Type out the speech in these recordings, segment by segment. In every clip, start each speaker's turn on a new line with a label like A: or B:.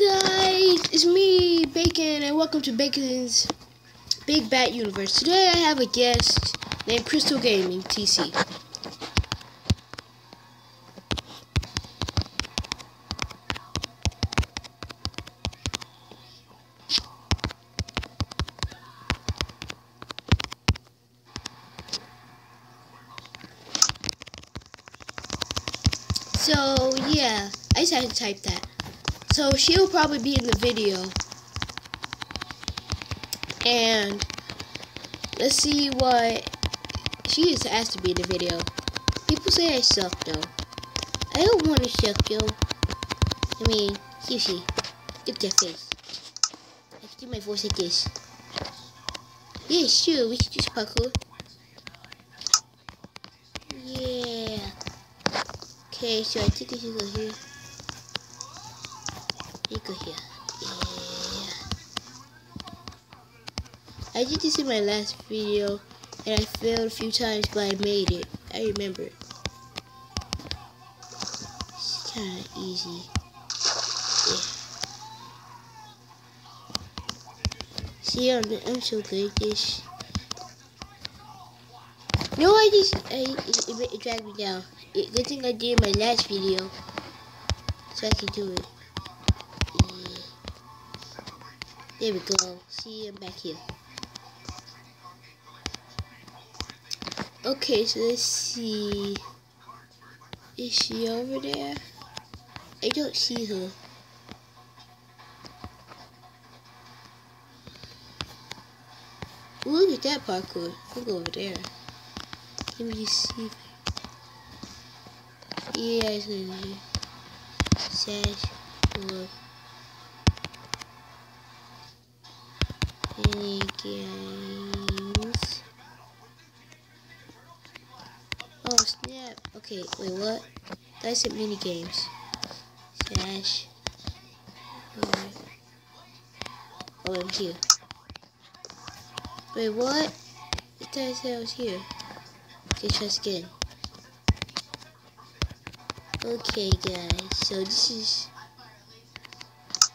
A: guys, it's me, Bacon, and welcome to Bacon's Big Bat Universe. Today I have a guest named Crystal Gaming TC. So yeah, I just had to type that. So she'll probably be in the video. And let's see what she is asked to be in the video. People say I suck though. I don't want to suck though. I mean, seriously, look at that face. I can do my voice like this. Yeah, sure, we should just parkour. Yeah. Okay, so I think I should go here. You go here. Yeah. I did this in my last video, and I failed a few times, but I made it. I remember it. It's kind of easy. Yeah. See, I'm so good at this. No, it dragged me down. Good thing I did in my last video, so I can do it. Yeah. There we go. See, I'm back here. Okay, so let's see. Is she over there? I don't see her. Ooh, look at that parkour. I'll go over there. Let me just see. Yeah, it's over here. Sash. Look. Any games? Oh snap! Okay, wait, what? That's it. Mini games. Sash. Oh, I'm here. Wait, what? I thought I said I was here. Okay, try again. Okay, guys. So this is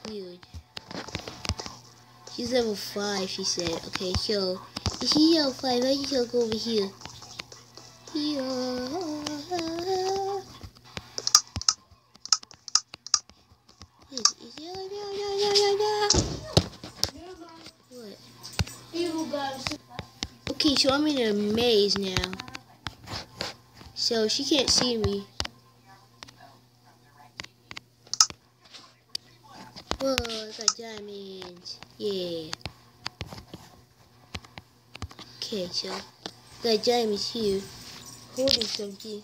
A: weird. She's level 5, she said. Okay, so if she's level 5, I just go over here. Here. What? Okay, so I'm in a maze now. So she can't see me. Whoa, I got diamonds. Yeah. Okay, so got diamonds here. Holding something.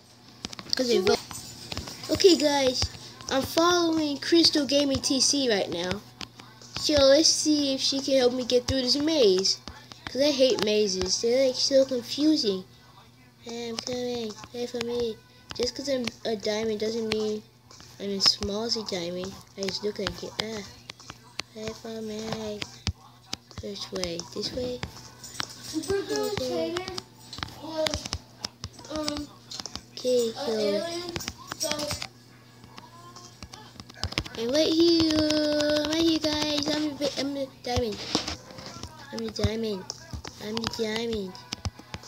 A: Okay, guys, I'm following Crystal Gaming TC right now. So let's see if she can help me get through this maze. Cause I hate mazes. They're like so confusing. I'm coming. Wait for me. Just cause I'm a diamond doesn't mean I'm as small as a diamond. I just look like it. Wait for me. Which way? This way? Okay. Okay, so and right here, guys. I'm the diamond. I'm the diamond. I'm the diamond.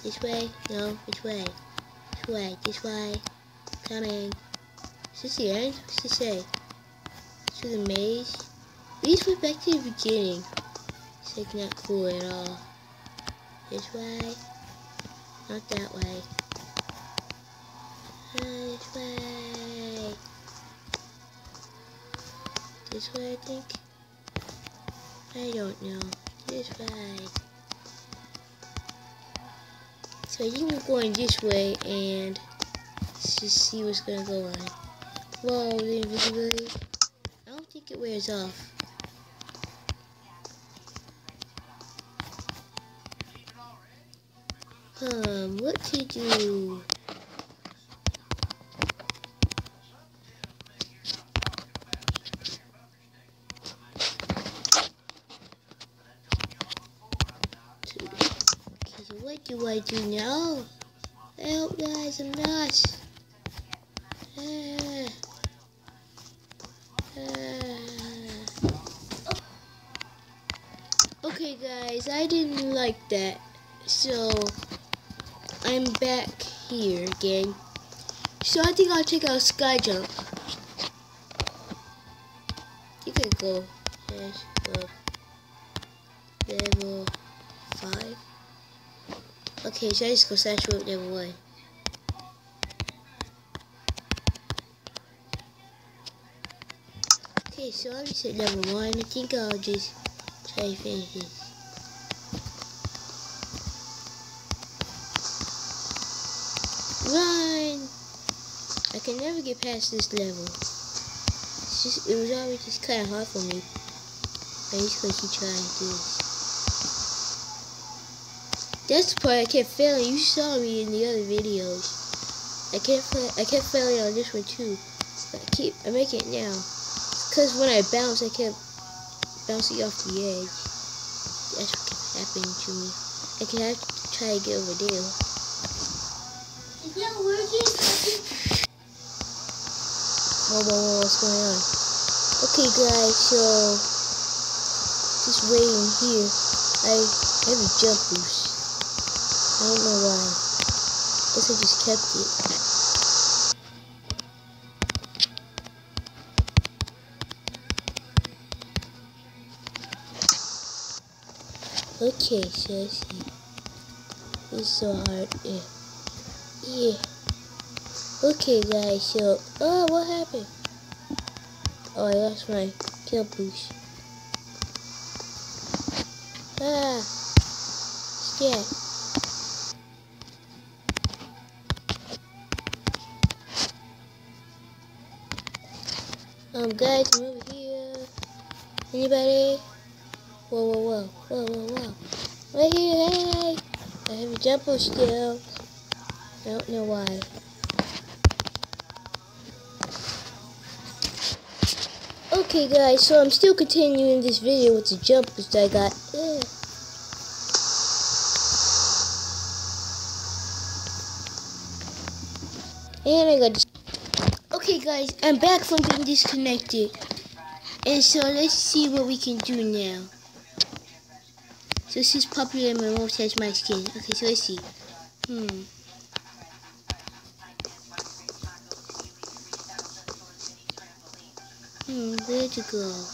A: This way? No, which way? This way, this way. Coming. Is this the end? What's this say? To the maze? These went back to the beginning. It's like not cool at all. This way? Not that way. This way. This way, I think? I don't know. This way. So I think I'm going this way and let's just see what's gonna go on. Whoa, the invisibility. I don't think it wears off. What to do? What do I do now? Help, guys, I'm lost. Okay guys, I didn't like that, so I'm back here again. So I think I'll take out Sky Jump. You could go level 5. Okay, so I just go slash rope level 1. Okay, so I'm just at level 1. I think I'll just try to finish this. Run! I can never get past this level. It was always just kind of hard for me. I'm just gonna keep trying to do this. That's the part I kept failing. You saw me in the other videos. I kept failing on this one too. I make it now. Cause when I bounce, I kept bouncing off the edge. That's what kept happening to me. I can have to try to get over there. Is that working? Whoa, what's going on? Okay guys, so just waiting here. I have a jump boost. I don't know why. Guess I just kept it. Okay, so let's see. This is so hard. Yeah. Okay guys, so what happened? Oh, I lost my jump boost. Yeah. Guys, I'm over here. Anybody? Whoa. Right here, hey! I have a jump boost still. I don't know why. Okay guys, so I'm still continuing this video with the jump boost I got. And I got this. Okay guys, I'm back from being disconnected. And so let's see what we can do now. So this is popular and my mom has my skin. Okay, so let's see. Where to go?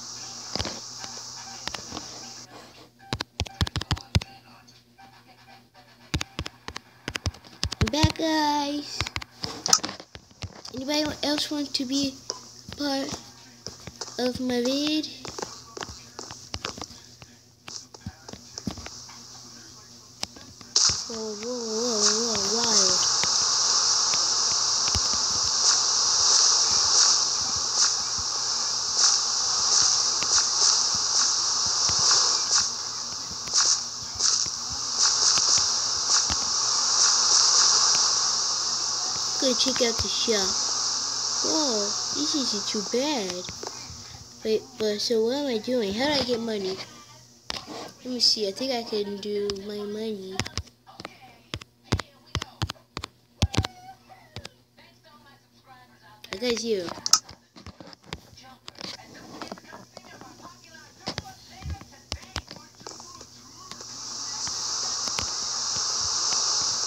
A: I'm back guys. Anybody else want to be part of my vid? Whoa, wild. Go check out the shop. Whoa, this isn't too bad. Wait, but so what am I doing? How do I get money? Let me see, I think I can do my money. I got 0.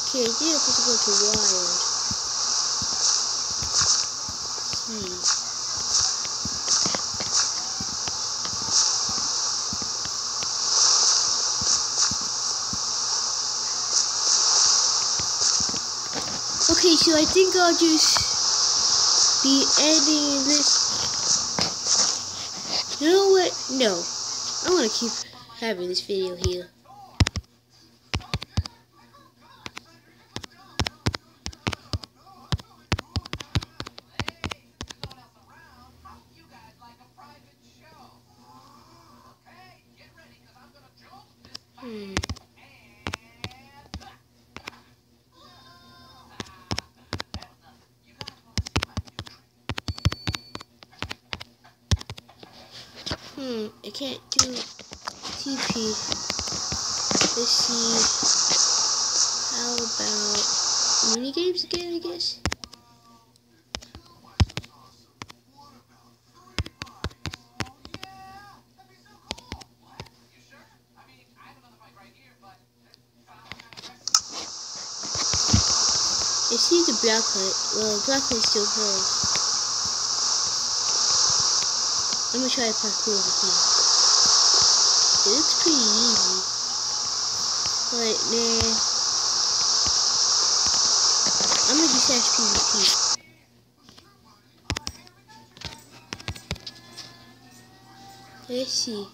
A: Okay, I think I'm supposed to go to wild. Okay, so I think I'll just be ending this. You know what? No. I want to keep having this video here. I can't do TP. Let's see. How about mini games again, I guess? Black Hunt. Well, Black Hunt still hers. I'm gonna try to parkour over here. It looks pretty easy. But nah. I'm gonna do slash PvP. Let's see.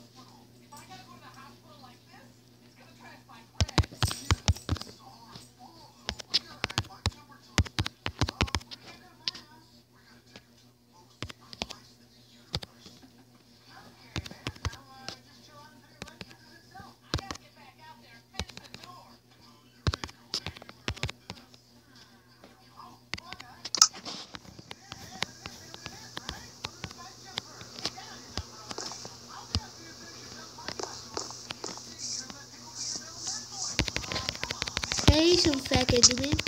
A: Hey, some fat Enderman. I'm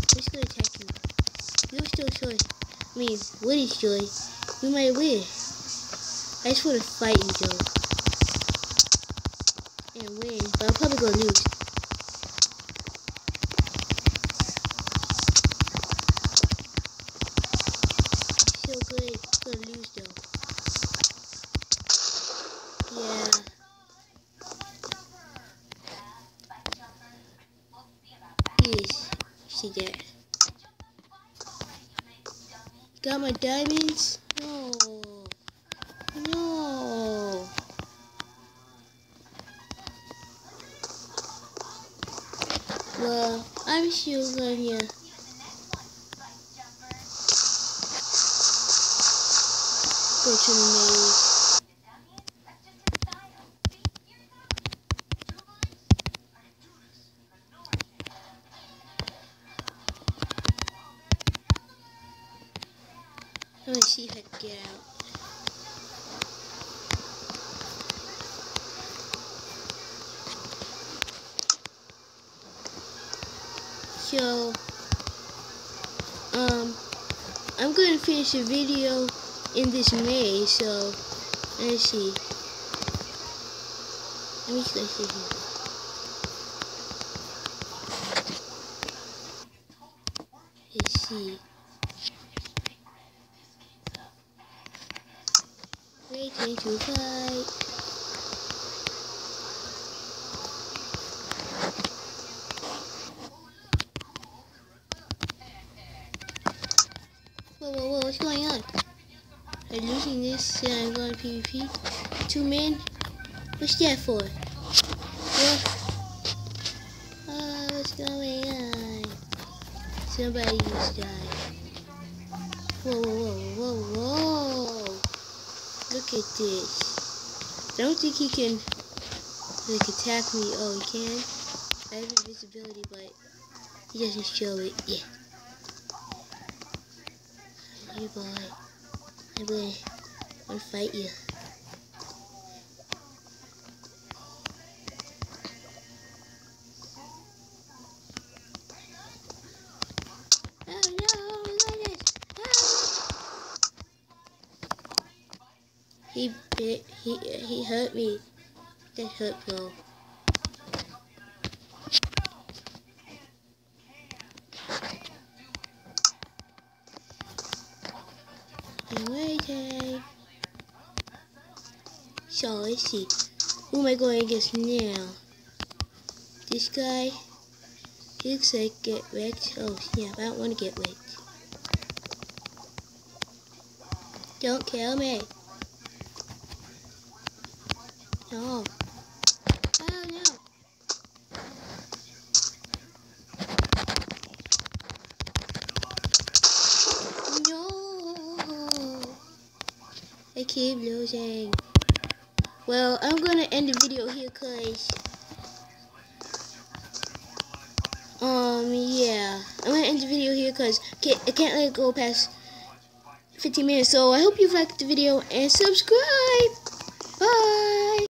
A: just gonna attack you. You're still short. I mean, what is joy? We might win. I just wanna fight you, Joe. And win, but I'm probably gonna lose. So good, I'm gonna lose though. Yeah. Yes, see that. Got my diamonds? No. No. Well, I'm still gonna go to the maze. I'm gonna see if I can get out. So, I'm gonna finish the video in this maze, so, let's see. Let me just go see here. Let's see. Waiting to fight. Whoa, what's going on? I'm losing this and I'm going PvP. 2 men? What's that for? What? Oh, what's going on? Somebody just died. Whoa. Look at this. I don't think he can like attack me. Oh, he can? I have invisibility, but he doesn't show it. Yeah. Hey boy. I'm gonna fight you. Oh no, look at this. Ah! He hurt me. That hurt bro. I'm waiting. So let's see. Who am I going against now? This guy. He looks like get wrecked. Oh snap, I don't want to get wrecked. Don't kill me. No. Oh no. No. I keep losing. Well, I'm gonna end the video here cause yeah. I'm gonna end the video here cause I can't let it go past 15 minutes. So I hope you liked the video and subscribe. Bye.